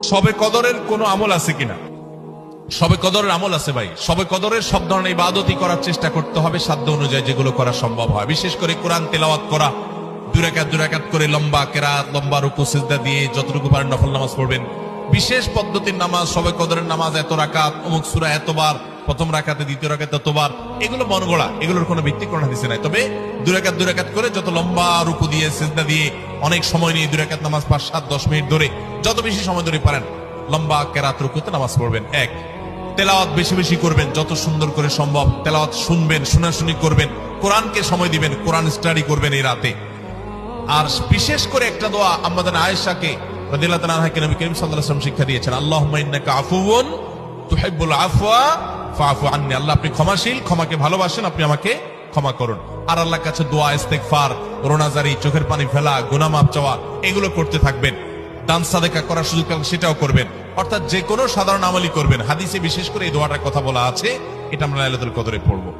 শবে কদরের কোনো আমল আছে কিনা? শবে কদরের আমল আছে ভাই। শবে কদরের সব ধরনের ইবাদতই করার চেষ্টা করতে হবে সাধ্য অনুযায়ী, যেগুলো করা সম্ভব হয়। বিশেষ করে কোরআন তেলাওয়াত করা, দুই রাকাত করে লম্বা কেরাত, লম্বা রুকু সিজদা দিয়ে যতটুকু পারেন নফল নামাজ পড়বেন। বিশেষ পদ্ধতির নামাজ, শবে কদরের নামাজ এত রাকাত, অমুক সূরা এতবার, প্রথম রাকাতে দ্বিতীয় রাকাতে এতবার, এগুলো মন গড়া, এগুলোর কোনো ভিত্তি কোরআন হাদিসে নাই। তবে দুই রাকাত করে যত লম্বা রুকু দিয়ে সিজদা দিয়ে অনেক সময় নিয়ে দুই রাকাত নামাজ 5-7-10 মিনিট ধরে যত বেশি সময় ধরে পারেন লম্বা কেরাত রুকুতে নামাজ পড়বেন। এক, তেলাওয়াত বেশি বেশি করবেন, যত সুন্দর করে সম্ভব তেলাওয়াত শুনবেন, শোনাশুনি করবেন, কোরআনকে সময় দিবেন, কোরআন স্টাডি করবেন এই রাতে। আর বিশেষ করে একটা দোয়া আমাদের আয়েশাকে রাদিয়াল্লাহু তাআলা আনহাকে নবী করিম সাল্লাল্লাহু আলাইহি ওয়াসাল্লাম শিক্ষা দিয়েছেন, আল্লাহুম্মা ইন্নাকা আফুউন তুহিব্বুল আফওয়া ফাআফু আন্নী। আল্লাহ আপনি ক্ষমাশীল, ক্ষমাকে ভালোবাসেন, আপনি আমাকে ক্ষমা করুন। আর আল্লাহর কাছে দোয়া, ইস্তেগফার, রোনাজারি, চোখের পানি ফেলা, গুনাহ মাফ চাওয়া, এগুলো করতে থাকবেন। দান সাদেকা করার সুযোগ পেলে সেটাও করবেন। অর্থাৎ যে কোনো সাধারণ আমলই করবেন। হাদিসে বিশেষ করে এই দোয়াটার কথা বলা আছে, এটা আমরা লাইলাতুল কদরে পড়বো।